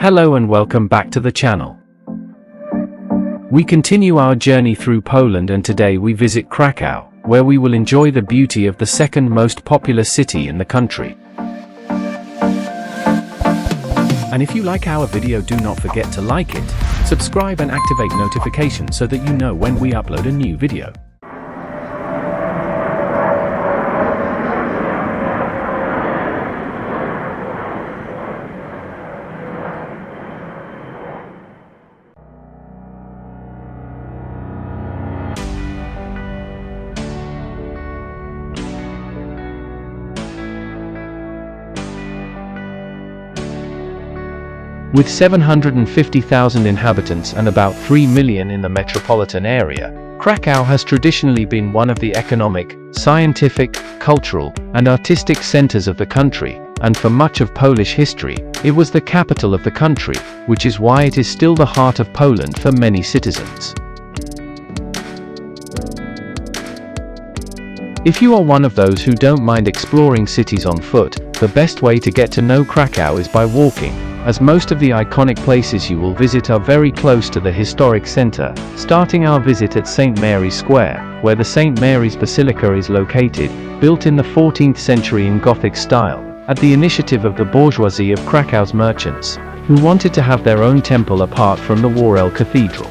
Hello and welcome back to the channel. We continue our journey through Poland, and today we visit Krakow, where we will enjoy the beauty of the second most populous city in the country. And if you like our video, do not forget to like it, subscribe and activate notifications so that you know when we upload a new video. With 750,000 inhabitants and about 3 million in the metropolitan area, Krakow has traditionally been one of the economic, scientific, cultural, and artistic centers of the country, and for much of Polish history, it was the capital of the country, which is why it is still the heart of Poland for many citizens. If you are one of those who don't mind exploring cities on foot, the best way to get to know Krakow is by walking, as most of the iconic places you will visit are very close to the historic center, starting our visit at St. Mary's Square, where the St. Mary's Basilica is located, built in the 14th century in Gothic style, at the initiative of the bourgeoisie of Krakow's merchants, who wanted to have their own temple apart from the Wawel Cathedral.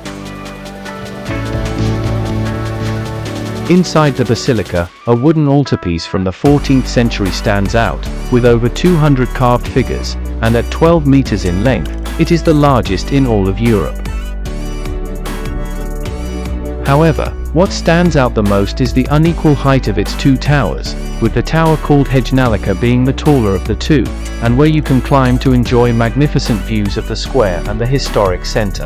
Inside the basilica, a wooden altarpiece from the 14th century stands out, with over 200 carved figures, and at 12 meters in length, it is the largest in all of Europe. However, what stands out the most is the unequal height of its two towers, with the tower called Hejnalika being the taller of the two, and where you can climb to enjoy magnificent views of the square and the historic center.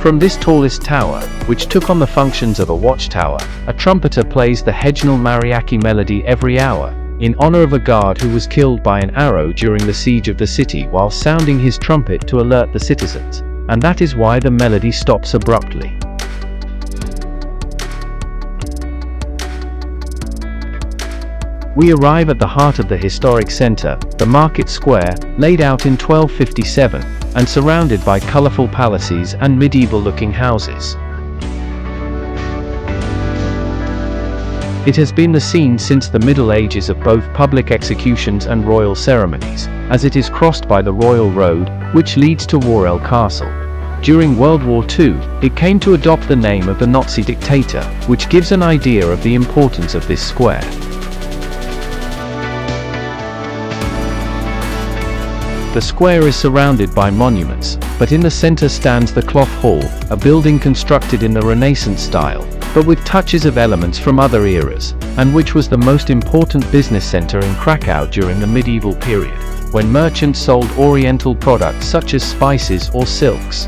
From this tallest tower, which took on the functions of a watchtower, a trumpeter plays the Hejnal Mariaki melody every hour, in honor of a guard who was killed by an arrow during the siege of the city while sounding his trumpet to alert the citizens, and that is why the melody stops abruptly. We arrive at the heart of the historic center, the market square, laid out in 1257, and surrounded by colorful palaces and medieval-looking houses. It has been the scene since the Middle Ages of both public executions and royal ceremonies, as it is crossed by the Royal Road, which leads to Wawel Castle. During World War II, it came to adopt the name of the Nazi dictator, which gives an idea of the importance of this square. The square is surrounded by monuments, but in the center stands the Cloth Hall, a building constructed in the Renaissance style, but with touches of elements from other eras, and which was the most important business center in Krakow during the medieval period, when merchants sold oriental products such as spices or silks.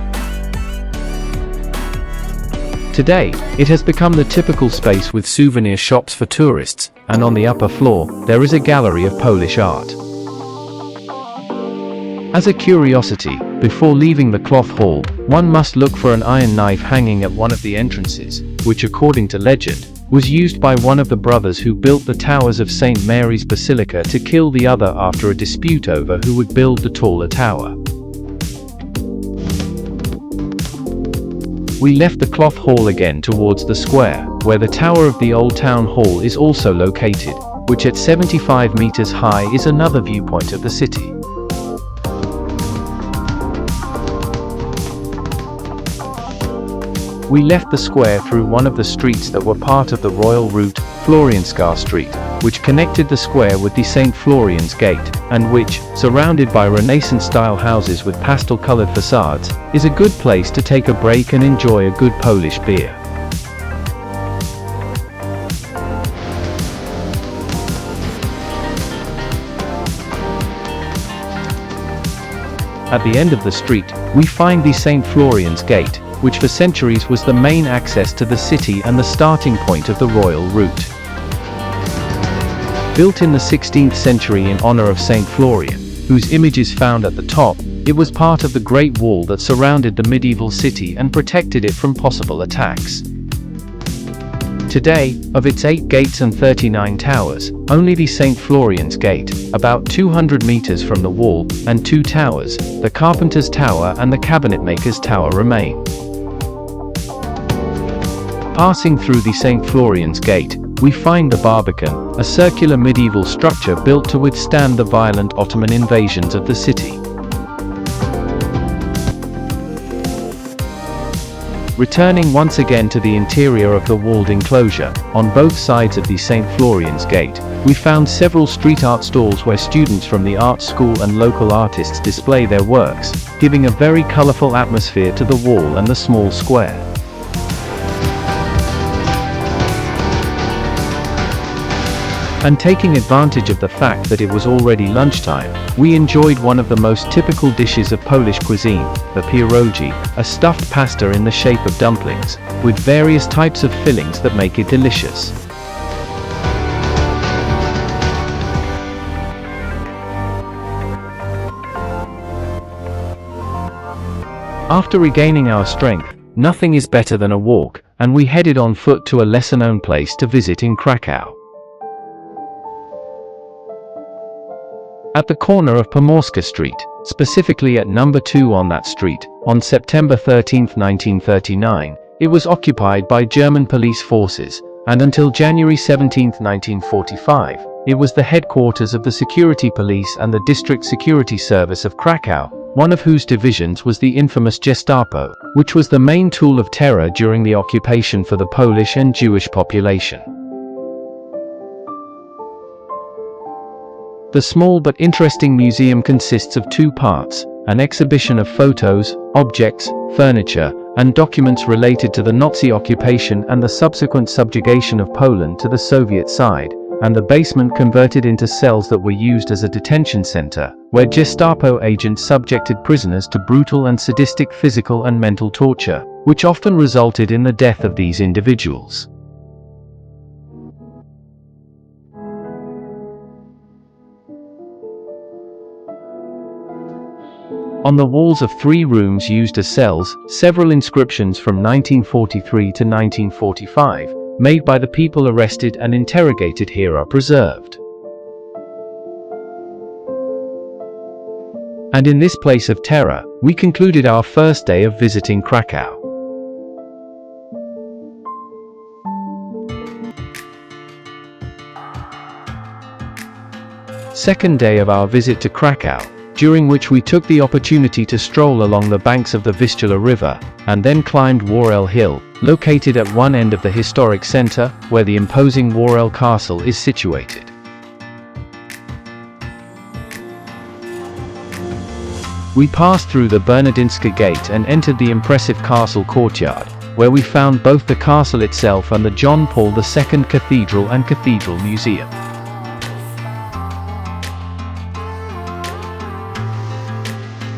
Today, it has become the typical space with souvenir shops for tourists, and on the upper floor, there is a gallery of Polish art. As a curiosity, before leaving the Cloth Hall, one must look for an iron knife hanging at one of the entrances, which according to legend, was used by one of the brothers who built the towers of St. Mary's Basilica to kill the other after a dispute over who would build the taller tower. We left the Cloth Hall again towards the square, where the tower of the Old Town Hall is also located, which at 75 meters high is another viewpoint of the city. We left the square through one of the streets that were part of the royal route, Florianska Street, which connected the square with the St. Florian's Gate, and which, surrounded by Renaissance-style houses with pastel-colored facades, is a good place to take a break and enjoy a good Polish beer. At the end of the street, we find the St. Florian's Gate, which for centuries was the main access to the city and the starting point of the royal route. Built in the 16th century in honor of St. Florian, whose image is found at the top, it was part of the Great Wall that surrounded the medieval city and protected it from possible attacks. Today, of its 8 gates and 39 towers, only the St. Florian's Gate, about 200 meters from the wall, and 2 towers, the Carpenter's Tower and the Cabinetmaker's Tower, remain. Passing through the St. Florian's Gate, we find the Barbican, a circular medieval structure built to withstand the violent Ottoman invasions of the city. Returning once again to the interior of the walled enclosure, on both sides of the St. Florian's Gate, we found several street art stalls where students from the art school and local artists display their works, giving a very colorful atmosphere to the wall and the small square. And taking advantage of the fact that it was already lunchtime, we enjoyed one of the most typical dishes of Polish cuisine, the pierogi, a stuffed pasta in the shape of dumplings, with various types of fillings that make it delicious. After regaining our strength, nothing is better than a walk, and we headed on foot to a lesser-known place to visit in Krakow. At the corner of Pomorska Street, specifically at number 2 on that street, on September 13, 1939, it was occupied by German police forces, and until January 17, 1945, it was the headquarters of the security police and the District Security Service of Krakow, one of whose divisions was the infamous Gestapo, which was the main tool of terror during the occupation for the Polish and Jewish population. The small but interesting museum consists of 2 parts, an exhibition of photos, objects, furniture, and documents related to the Nazi occupation and the subsequent subjugation of Poland to the Soviet side, and the basement converted into cells that were used as a detention center, where Gestapo agents subjected prisoners to brutal and sadistic physical and mental torture, which often resulted in the death of these individuals. On the walls of 3 rooms used as cells, several inscriptions from 1943 to 1945, made by the people arrested and interrogated here, are preserved. And in this place of terror, we concluded our first day of visiting Krakow. Second day of our visit to Krakow, during which we took the opportunity to stroll along the banks of the Vistula River, and then climbed Wawel Hill, located at one end of the historic center, where the imposing Wawel Castle is situated. We passed through the Bernardinska Gate and entered the impressive castle courtyard, where we found both the castle itself and the John Paul II Cathedral and Cathedral Museum.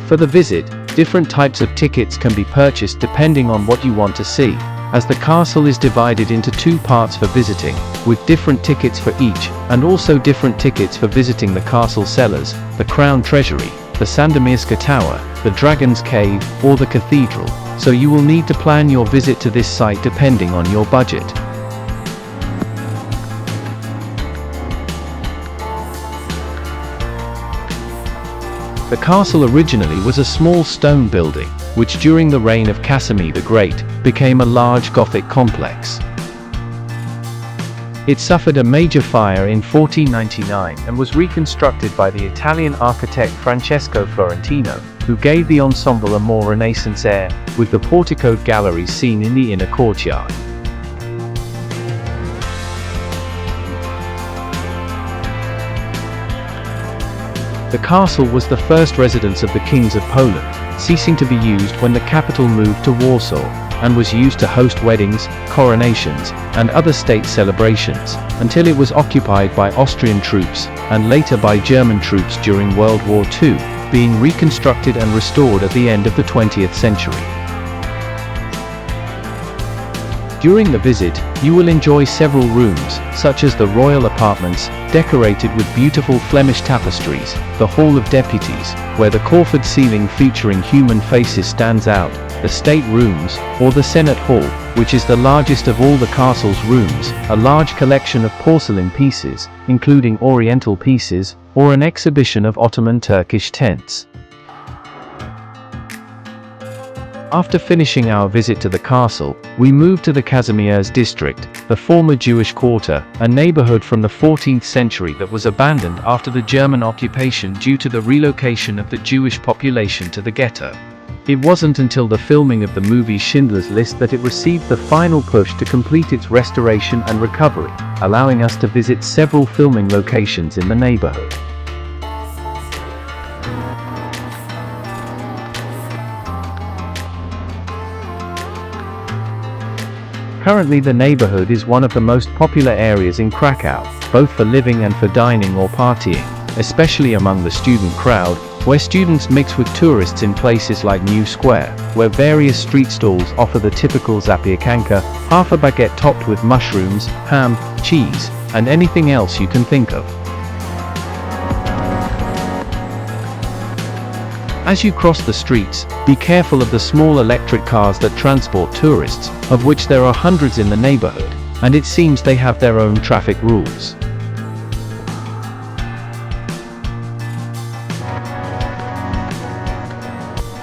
For the visit, different types of tickets can be purchased depending on what you want to see, as the castle is divided into 2 parts for visiting, with different tickets for each, and also different tickets for visiting the castle cellars, the Crown Treasury, the Sandomierska Tower, the Dragon's Cave, or the Cathedral, so you will need to plan your visit to this site depending on your budget. The castle originally was a small stone building, which during the reign of Casimir the Great, became a large Gothic complex. It suffered a major fire in 1499 and was reconstructed by the Italian architect Francesco Florentino, who gave the ensemble a more Renaissance air, with the porticoed galleries seen in the inner courtyard. The castle was the first residence of the kings of Poland, ceasing to be used when the capital moved to Warsaw, and was used to host weddings, coronations, and other state celebrations, until it was occupied by Austrian troops, and later by German troops during World War II, being reconstructed and restored at the end of the 20th century. During the visit, you will enjoy several rooms, such as the royal apartments, decorated with beautiful Flemish tapestries, the Hall of Deputies, where the coiffured ceiling featuring human faces stands out, the state rooms, or the Senate Hall, which is the largest of all the castle's rooms, a large collection of porcelain pieces, including oriental pieces, or an exhibition of Ottoman Turkish tents. After finishing our visit to the castle, we moved to the Kazimierz district, the former Jewish quarter, a neighborhood from the 14th century that was abandoned after the German occupation due to the relocation of the Jewish population to the ghetto. It wasn't until the filming of the movie Schindler's List that it received the final push to complete its restoration and recovery, allowing us to visit several filming locations in the neighborhood. Currently the neighborhood is one of the most popular areas in Krakow, both for living and for dining or partying, especially among the student crowd, where students mix with tourists in places like New Square, where various street stalls offer the typical zapiekanka, half a baguette topped with mushrooms, ham, cheese, and anything else you can think of. As you cross the streets, be careful of the small electric cars that transport tourists, of which there are hundreds in the neighborhood, and it seems they have their own traffic rules.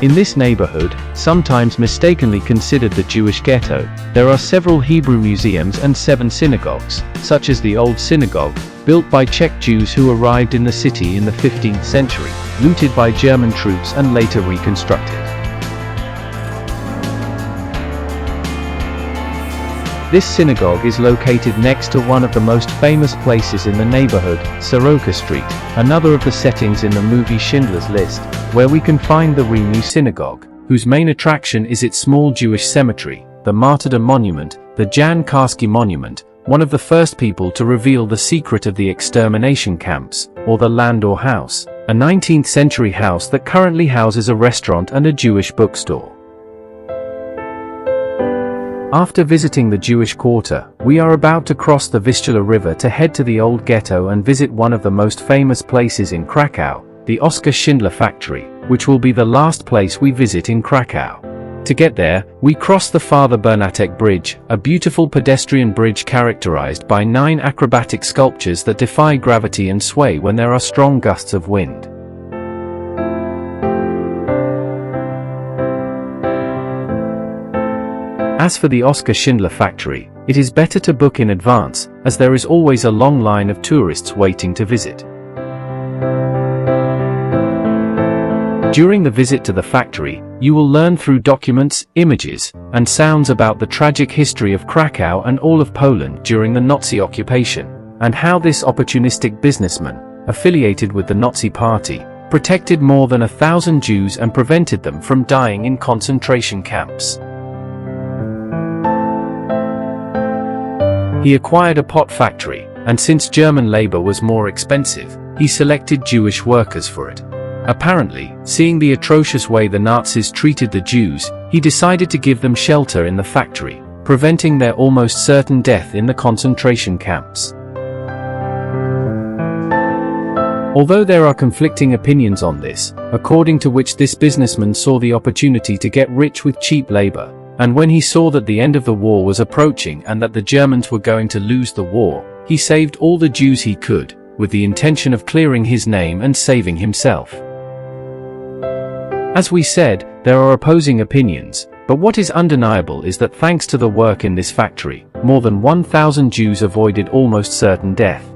In this neighborhood, sometimes mistakenly considered the Jewish ghetto, there are several Hebrew museums and 7 synagogues, such as the Old Synagogue, built by Czech Jews who arrived in the city in the 15th century, looted by German troops and later reconstructed. This synagogue is located next to one of the most famous places in the neighborhood, Soroka Street, another of the settings in the movie Schindler's List, where we can find the Remu Synagogue, whose main attraction is its small Jewish cemetery, the Martyrdom Monument, the Jan Karski Monument, one of the first people to reveal the secret of the extermination camps, or the Landor House, a 19th century house that currently houses a restaurant and a Jewish bookstore. After visiting the Jewish quarter, we are about to cross the Vistula River to head to the old ghetto and visit one of the most famous places in Krakow, the Oskar Schindler factory, which will be the last place we visit in Krakow. To get there, we cross the Father Bernatek Bridge, a beautiful pedestrian bridge characterized by 9 acrobatic sculptures that defy gravity and sway when there are strong gusts of wind. As for the Oskar Schindler factory, it is better to book in advance, as there is always a long line of tourists waiting to visit. During the visit to the factory, you will learn through documents, images, and sounds about the tragic history of Krakow and all of Poland during the Nazi occupation, and how this opportunistic businessman, affiliated with the Nazi Party, protected more than 1,000 Jews and prevented them from dying in concentration camps. He acquired a pot factory, and since German labor was more expensive, he selected Jewish workers for it. Apparently, seeing the atrocious way the Nazis treated the Jews, he decided to give them shelter in the factory, preventing their almost certain death in the concentration camps. Although there are conflicting opinions on this, according to which this businessman saw the opportunity to get rich with cheap labor, and when he saw that the end of the war was approaching and that the Germans were going to lose the war, he saved all the Jews he could, with the intention of clearing his name and saving himself. As we said, there are opposing opinions, but what is undeniable is that thanks to the work in this factory, more than 1,000 Jews avoided almost certain death.